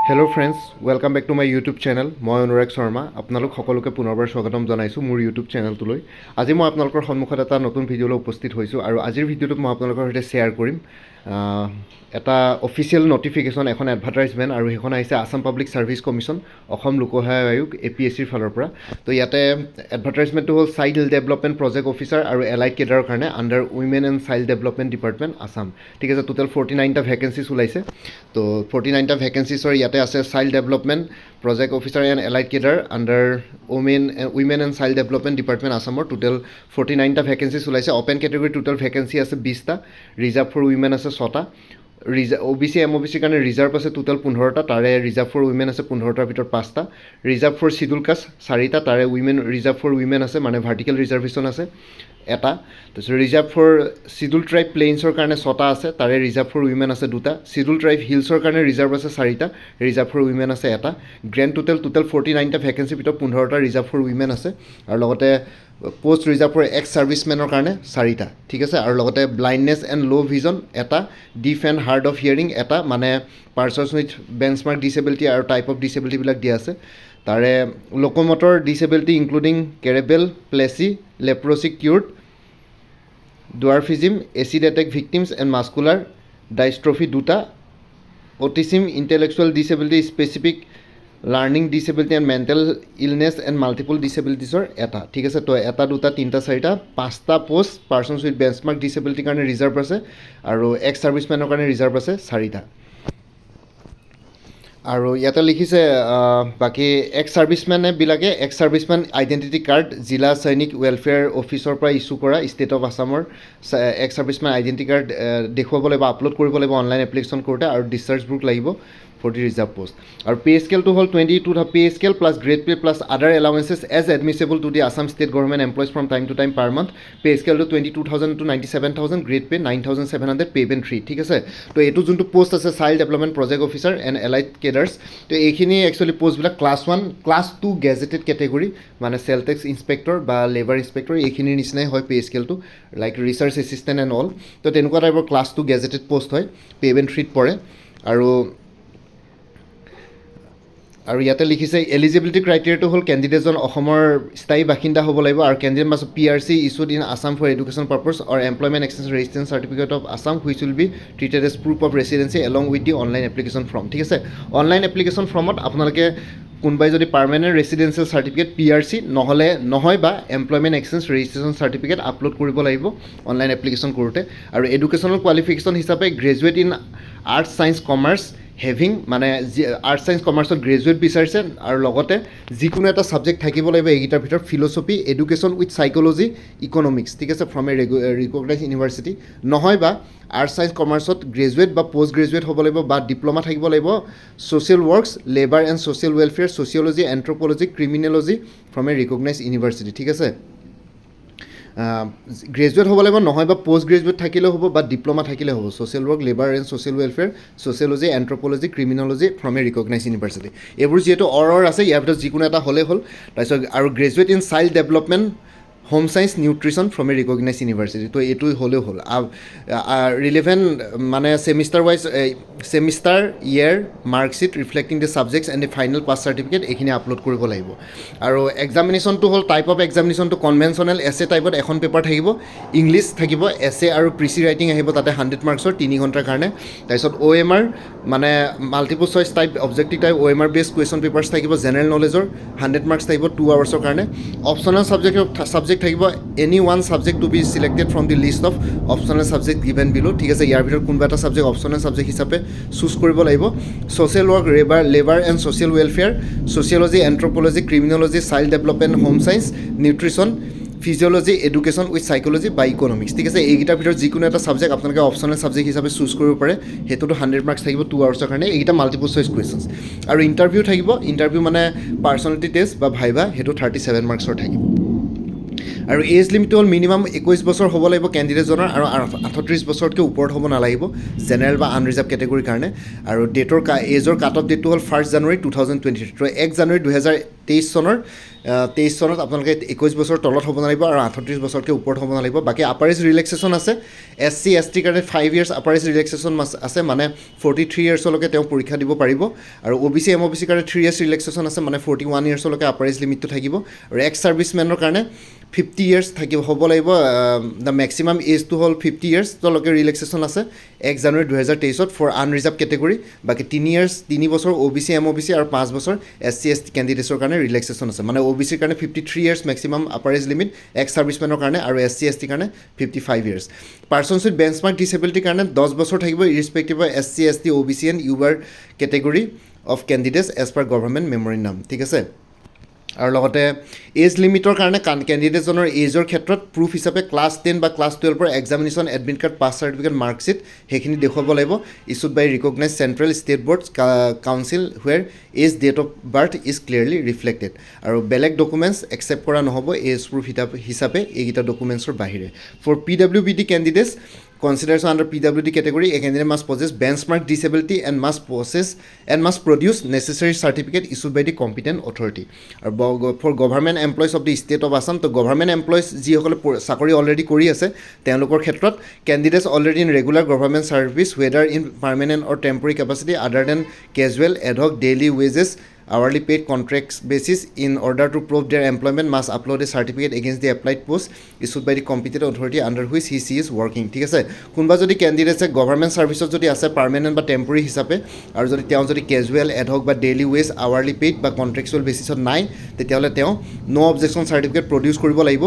Hello' friends, welcome back to my YouTube channel. মই অনুৰাগ শৰ্মা। আপোনালোক সকলোকে পুনৰবাৰ স্বাগতম জনাইছোঁ মোৰ ইউটিউব চেনেলটোলৈ। আজি মই আপোনালোকৰ সন্মুখত এটা নতুন ভিডিঅ'লৈ উপস্থিত হৈছোঁ আৰু আজিৰ ভিডিঅ'টোত মই আপোনালোকৰ সৈতে শ্বেয়াৰ কৰিম এটা অফিচিয়েল নটিফিকেশ্যন, এখন এডভাৰটাইজমেণ্ট, আৰু সেইখন আহিছে Assam public service commission, Assam লোকসেৱা আয়োগ APSCৰ ফালৰ পৰা। তো ইয়াতে এডভাৰটাইজমেণ্টটো হ'ল চাইল্ড ডেভেলপমেণ্ট প্ৰজেক্ট অফিচাৰ আৰু এলাইড কেডাৰৰ কাৰণে under women and child development department Assam. ঠিক আছে, টোটেল 49টা ভেকেঞ্চিছ ওলাইছে। তো 49টা ভেকেঞ্চিছৰ ইয়াতে আছে child development project officer and allied cadre under women and child development department আছামৰ টোটেল 49টা ভেকেঞ্চিছ ওলাইছে। অপেন কেটেগৰী টোটেল ভেকেঞ্চি আছে 20টা, ৰিজাৰ্ভ ফৰ উইমেন আছে 6টা, OBC MOBCৰ কাৰণে ৰিজাৰ্ভ আছে টোটেল 15টা, তাৰে ৰিজাৰ্ভ ফৰ উইমেন আছে 15টাৰ ভিতৰত 5টা, ৰিজাৰ্ভ ফৰ চিডুল কাষ্ট 4টা, তাৰে ৰিজাৰ্ভ ফৰ উইমেন আছে, মানে ভাৰ্টিকেল ৰিজাৰ্ভেশ্যন আছে এটা। তাৰপিছত ৰিজাৰ্ভ ফৰ চিডুল ট্ৰাইব প্লেইনছৰ কাৰণে 6টা আছে, তাৰে ৰিজাৰ্ভ ফৰ উইমেন আছে 2টা, চিডুল ট্ৰাইব হিলছৰ কাৰণে ৰিজাৰ্ভ আছে 4টা, ৰিজাৰ্ভ ফৰ উইমেন আছে এটা। গ্ৰেণ্ড টোটেল 49টা ভেকেঞ্চিৰ ভিতৰত 15টা ৰিজাৰ্ভ ফৰ উইমেন আছে, আৰু লগতে পষ্ট ৰিজাৰ্ভ ফৰ এক্স ছাৰ্ভিচমেনৰ কাৰণে 4টা। ঠিক আছে, আৰু লগতে ব্লাইণ্ডনেছ এণ্ড ল' ভিজন এটা, deaf and hard of hearing এটা, মানে পাৰ্চনছ উইথ বেঞ্চমাৰ্ক ডিচেবিলিটি আৰু টাইপ অফ ডিচেবিলিটিবিলাক দিয়া আছে। তাৰে locomotor disability including cerebral palsy leprosy cured dwarfism acid attack victims and muscular dystrophy 2টা, autism intellectual disability specific learning disability and mental illness and multiple ডিচেবিলিটিছৰ এটা। ঠিক আছে, তো 1, 2, 3, 4, 5টা পষ্ট পাৰ্চনছ উইথ বেঞ্চমাৰ্ক ডিচেবিলিটিৰ কাৰণে ৰিজাৰ্ভ আছে, আৰু এক্স ছাৰ্ভিচমেনৰ কাৰণে ৰিজাৰ্ভ আছে 4টা। আৰু ইয়াতে লিখিছে বাকী এক্স ছাৰ্ভিচমেনবিলাকে এক্স ছাৰ্ভিচমেন আইডেণ্টিটি কাৰ্ড জিলা সৈনিক ৱেলফেয়াৰ অফিচৰ পৰা ইছ্যু কৰা ষ্টেট অফ আছামৰ এক্স ছাৰ্ভিচমেন আইডেণ্টিটি কাৰ্ড দেখুৱাব লাগিব, আপলোড কৰিব লাগিব অনলাইন এপ্লিকেশ্যন কৰোঁতে, আৰু ডিscharge বুক লাগিব ফৰ দি ৰিজাৰ্ভ পষ্ট। আৰু পে স্কেলটো হ'ল 22 pay scale plus grade pay plus other allowances as admissible to the Assam state government employees from time to time per month. Pay স্কেলটো 22,000 to 97,000, grade pay 9,700, pay band 3। ঠিক আছে, তো এইটো যোনটো পষ্ট আছে child development project officer and allied cadres, তো এইখিনি একচুৱেলি পষ্টবিলাক ক্লাছ 1 ক্লাছ 2 গেজেটেড কেটেগৰী, মানে চেল টেক্স ইনস্পেক্টৰ বা লেবাৰ ইনস্পেক্টৰ, এইখিনিৰ নিচিনাই হয় পে স্কেলটো, like research assistant and all. তো তেনেকুৱা টাইপৰ ক্লাছ 2 গেজেটেড পষ্ট হয়, পে বেন 3ত পৰে। আৰু ইয়াতে লিখিছে এলিজিবিলিটি ক্ৰাইটেৰিয়াটো হ'ল কেণ্ডিডেটজন অসমৰ স্থায়ী বাসিন্দা হ'ব লাগিব, আৰু candidate must PRC issued in Assam for education purpose or employment exchange registration certificate of Assam which will be treated as proof of residency along with the online application form. ঠিক আছে, অনলাইন এপ্লিকেশ্যন ফৰ্মত আপোনালোকে কোনোবাই যদি পাৰ্মানেণ্ট ৰেচিডেঞ্চিয়েল চাৰ্টিফিকেট PRC নহয় বা employment exchange registration certificate upload কৰিব লাগিব অনলাইন এপ্লিকেশ্যন কৰোঁতে। আৰু এডুকেশ্যনেল কোৱালিফিকেশ্যন হিচাপে graduate in arts science commerce having, মানে আৰ্টছ ছায়েন্স কমাৰ্চত গ্ৰেজুৱেট বিচাৰিছে, আৰু লগতে যিকোনো এটা ছাবজেক্ট থাকিব লাগিব এইকেইটাৰ ভিতৰত philosophy, education with psychology, economics. ঠিক আছে, ফ্ৰম এ ৰিকগনাইজ ইউনিভাৰ্চিটি, নহয় বা আৰ্টছ ছায়েন্স কমাৰ্চত গ্ৰেজুৱেট বা পষ্ট গ্ৰেজুৱেট হ'ব লাগিব, বা ডিপ্ল'মা থাকিব লাগিব social works, labour and social welfare, sociology, anthropology, criminology from a recognise university. ঠিক আছে, গ্ৰেজুৱেট হ'ব লাগিব, নহয় বা পষ্ট গ্ৰেজুৱেট থাকিলেও হ'ব বা ডিপ্ল'মা থাকিলে হ'ব, social work, labour and social welfare, sociology, anthropology, criminology from a recognise university. এইবোৰ যিহেতু আছে, ইয়াৰ ভিতৰত যিকোনো এটা হ'লেই হ'ল। তাৰপিছত আৰু graduate in child development home science nutrition from a recognise university. তো এইটো হ'লেও হ'ল। ৰিলেভেণ্ট মানে semester year marksheet reflecting the subjects and the final pass certificate, এইখিনি আপলোড কৰিব লাগিব। আৰু এক্সামিনেশ্যনটো হ'ল টাইপ অফ এক্সামিনেশ্যনটো কনভেনশ্যনেল এছে টাইপত এখন পেপাৰ থাকিব, ইংলিছ থাকিব, এছে আৰু প্ৰিচি ৰাইটিং আহিব তাতে 100 মাৰ্কছৰ 3 ঘণ্টাৰ কাৰণে। তাৰপিছত OMR মানে multiple choice type objective type OMR based question papers থাকিব, জেনেৰেল নলেজৰ 100 মাৰ্কছ থাকিব 2 আৱাৰ্ছৰ কাৰণে। অপশ্যনেল ছাবজেক্ট থাকিব any one subject to be selected from the list of optional subject given below. ঠিক আছে, ইয়াৰ ভিতৰত কোনোবা এটা ছাবজেক্ট অপশ্যনেল ছাবজেক্ট হিচাপে চুজ কৰিব লাগিব। Social work, labour and social welfare, sociology, anthropology, criminology, child development, home science, nutrition, physiology, education with psychology বা ইকনমিক্স। ঠিক আছে, এইকেইটাৰ ভিতৰত যিকোনো এটা ছাবজেক্ট আপোনালোকে অপশ্যনেল ছাবজেক্ট হিচাপে চুজ কৰিব পাৰে, সেইটোতো 100 মাৰ্কছ থাকিব 2 আৱাৰ্ছৰ কাৰণে। এইকেইটা মাল্টিপল চইচ কুৱেশ্যনছ। আৰু ইণ্টাৰভিউ থাকিব, ইণ্টাৰভিউ মানে পাৰ্চনেলিটি টেষ্ট বা ভাইভা, সেইটো 37 মাৰ্কছৰ থাকিব। আৰু এজ লিমিটটো হ'ল মিনিমাম 21 বছৰ হ'ব লাগিব কেণ্ডিডেটজনৰ, আৰু 38 বছৰতকৈ ওপৰত হ'ব নালাগিব জেনেৰেল বা আনৰিজাৰ্ভ কেটেগৰীৰ কাৰণে। আৰু এজৰ কাট অফ ডেটটো হ'ল 1 জানুৱাৰী 2023। তো 1 জানুৱাৰী 23 চনত আপোনালোকে 21 বছৰ তলত হ'ব নালাগিব আৰু 38 বছৰতকৈ ওপৰত হ'ব নালাগিব বাকী আপাৰ এজ ৰিলেক্সেশ্যন আছে SC ST কাৰণে 5 ইয়াৰ্ছ আপাৰ এজ ৰিলেক্সেশ্যন আছে মানে 43 ইয়াৰ্ছলৈকে তেওঁ পৰীক্ষা দিব পাৰিব আৰু OBC MOBC কাৰণে 3 ইয়াৰ্ছ ৰিলেক্সেশ্যন আছে মানে 41 ইয়াৰ্ছলৈকে আপাৰ এজ লিমিটটো থাকিব আৰু এক্স ছাৰ্ভিচমেনৰ কাৰণে 50 ইয়াৰ্ছ থাকিব হ'ব লাগিব দ্য মেক্সিমাম এজটো হ'ল 50 ইয়াৰ্ছ তলৈকে ৰিলেক্সেশ্যন আছে 1 জানুৱাৰী 2023 ফৰ আনৰিজাৰ্ভ কেটেগৰী বাকী 3 বছৰ OBC MOBC আৰু 5 বছৰ SC ST কেণ্ডিডেটছৰ কাৰণে ৰিলেক্সেশ্যন আছে মানে OBCৰ কাৰণে 53 years maximum upper age limit ex ছাৰ্ভিচমেনৰ কাৰণে আৰু SC ST কাৰণে 55 ইয়াৰ্ছ পাৰ্চনছ উইথ বেঞ্চমাৰ্ক ডিচেবিলিটিৰ কাৰণে 10 বছৰ থাকিব irrespective of SC ST OBC and UR category of candidates as per government memorandum ঠিক আছে আৰু লগতে এজ লিমিটৰ কাৰণে কেণ্ডিডেটজনৰ এজৰ ক্ষেত্ৰত প্ৰুফ হিচাপে ক্লাছ 10 বা ক্লাছ 12ৰ examination admit card pass certificate marksheet সেইখিনি দেখুৱাব লাগিব issued by recognise central state board council where age date of birth is clearly reflected আৰু বেলেগ ডকুমেণ্টছ একচেপ্ট কৰা নহ'ব এজ প্ৰুফ হিচাপে এইকেইটা ডকুমেণ্টছৰ বাহিৰে for PWBD candidates considers under PWD category, a candidate must possess benchmark disability and must produce necessary certificate issued by the competent authority. For government employees of the state of Assam, the government employees যিসকলে চাকৰি already কৰি আছে তেওঁলোকৰ ক্ষেত্ৰত candidates already in regular government service whether in permanent or temporary capacity other than casual ad hoc daily wages hourly paid contracts basis in order to prove their employment must upload a certificate against the applied post issued by the competent authority under which he is working ঠিক আছে কোনোবা যদি কেণ্ডিডেটছে government ছাৰ্ভিচত যদি আছে permanent বা temporary হিচাপে আৰু যদি তেওঁ যদি কেজুৱেল এডহক বা ডেইলি ৱেজ আৱাৰলি পেইড বা কণ্ট্ৰেকচুৱেল বেচিছত নাই তেতিয়াহ'লে তেওঁ ন' অবজেকশ্যন চাৰ্টিফিকেট প্ৰডিউচ কৰিব লাগিব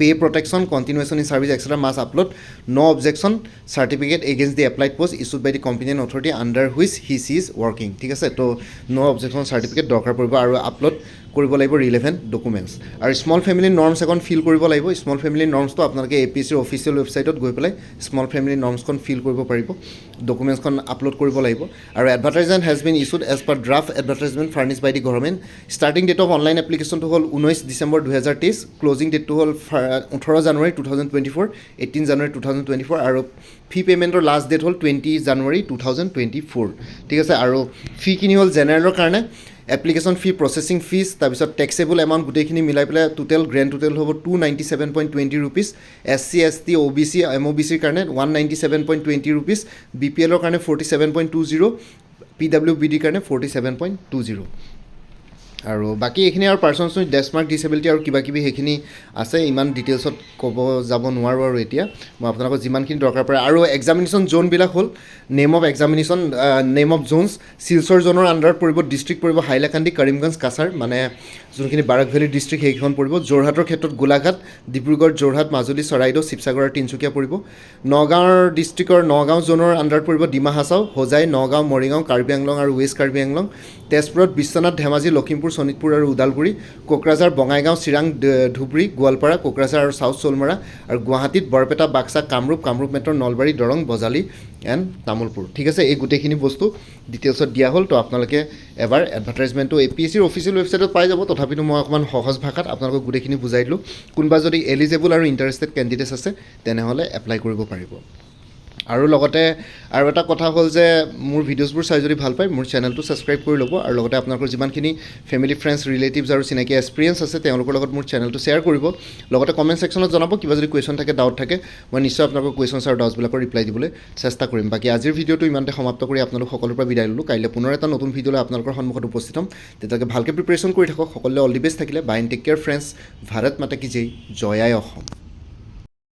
pay protection, continuation in service, etc. must upload no objection certificate against the applied post issued by the competent authority under which he is working. ঠিক আছে তো no objection certificate দৰকাৰ পৰিব আৰু upload কৰিব লাগিব ৰিলেভেণ্ট ডকুমেণ্টছ আৰু small family norms এখন ফিল কৰিব লাগিব স্মল ফেমিলি নৰ্মছটো আপোনালোকে APSCৰ অফিচিয়েল ৱেবছাইটত গৈ পেলাই স্মল ফেমিলি নৰ্মছখন ফিল কৰিব পাৰিব ডকুমেণ্টছখন আপলোড কৰিব লাগিব আৰু advertisement has been issued as per draft advertisement furnish by the government starting date of online এপ্লিকেশ্যনটো হ'ল 19 ডিচেম্বৰ 2023 ক্লজিং ডেটটো হ'ল 18 জানুৱাৰী 2024 18 জানুৱাৰী 2024 আৰু ফি পে'মেণ্টৰ লাষ্ট ডেট হ'ল 20 জানুৱাৰী 2024 ঠিক আছে আৰু ফিখিনি হ'ল জেনেৰেলৰ কাৰণে এপ্লিকেশ্যন ফি প্ৰচেছিং ফিজ তাৰপিছত টেক্সেবল এমাউণ্ট গোটেইখিনি মিলাই পেলাই গ্ৰেণ্ড টোটেল হ'ব 297.20 ৰুপিজ SC ST OBC MOBCৰ কাৰণে 197.20 ৰুপিজ BPLৰ কাৰণে 47.20 PWBDৰ কাৰণে 47.20 আৰু বাকী এইখিনি আৰু পাৰ্চনছ উইথ ডেছমাৰ্ক ডিচেবিলিটি আৰু কিবা কিবি সেইখিনি আছে ইমান ডিটেইলছত ক'ব যাব নোৱাৰোঁ আৰু এতিয়া মই আপোনালোকক যিমানখিনি দৰকাৰ পৰে আৰু এক্সামিনেশ্যন জ'নবিলাক হ'ল name of examination name of Jones Silchar জ'নৰ আণ্ডাৰত পৰিব ডিষ্ট্ৰিক্ট পৰিব হাইলাকান্দি কৰিমগঞ্জ কাছাৰ মানে যোনখিনি বাৰাক ভেলী ডিষ্ট্ৰিক্ট সেইখন পৰিব যোৰহাটৰ ক্ষেত্ৰত গোলাঘাট ডিব্ৰুগড় যোৰহাট মাজুলী চৰাইদেউ শিৱসাগৰ আৰু তিনিচুকীয়া পৰিব নগাঁৱৰ ডিষ্ট্ৰিক্টৰ নগাঁও জ'নৰ আণ্ডাৰত পৰিব ডিমা হাছাও হোজাই নগাঁও মৰিগাঁও কাৰ্বি আংলং আৰু ৱেষ্ট কাৰ্বি আংলং তেজপুৰত বিশ্বনাথ ধেমাজি লখিমপুৰ শোণিতপুৰ আৰু ওদালগুৰি কোকৰাঝাৰ বঙাইগাঁও চিৰাং ধুবুৰী গোৱালপাৰা কোকৰাঝাৰ আৰু চাউথ চলমাৰা আৰু গুৱাহাটীত বৰপেটা বাক্সা কামৰূপ মেট্ৰ' নলবাৰী দৰং বজালী এণ্ড তামোলপুৰ ঠিক আছে এই গোটেইখিনি বস্তু ডিটেইলছত দিয়া হ'ল তো আপোনালোকে এবাৰ এডভাৰটাইজমেণ্টটো APSCৰ অফিচিয়েল ৱেবছাইটত পাই যাব তথাপিতো মই অকণমান সহজ ভাষাত আপোনালোকক গোটেইখিনি বুজাই দিলোঁ কোনোবা যদি এলিজেবল আৰু ইণ্টাৰেষ্টেড কেণ্ডিডেটছ আছে তেনেহ'লে এপ্লাই কৰিব পাৰিব আৰু লগতে আৰু এটা কথা হ'ল যে মোৰ ভিডিঅ'ছবোৰ চাই যদি ভাল পায় মোৰ চেনেলটো ছাবস্ক্ৰাইব কৰি ল'ব আৰু লগতে আপোনালোকৰ যিমানখিনি ফেমিলি ফ্ৰেণ্ডছ ৰিলেটিভছ আৰু চিনাকি এক্সপিৰিয়েঞ্চ আছে তেওঁলোকৰ লগত মোৰ চেনেলটো শ্বেয়াৰ কৰিব লগতে কমেণ্ট ছেকশ্যনত জনাব কিবা যদি কুৱেশ্যন থাকে ডাউট থাকে মই নিশ্চয় আপোনালোকৰ কুৱেশ্যনছ আৰু ডাউটছবিলাকৰ ৰিপ্লাই দিবলৈ চেষ্টা কৰিম বাকী আজিৰ ভিডিঅ'টো ইমানতে সমাপ্ত কৰি আপোনালোক সকলোৰ পৰা বিদায় ল'লোঁ কাইলৈ পুনৰ এটা নতুন ভিডিঅ'লৈ আপোনালোকৰ সন্মুখত উপস্থিত হ'ম তেতিয়ালৈকে ভালকৈ প্ৰিপেৰেশ্যন কৰি থাকক সকলোৱে অল দি বেষ্ট থাকিলে bye and take care friends Bharat মাতা কি জয় জয় আই অসম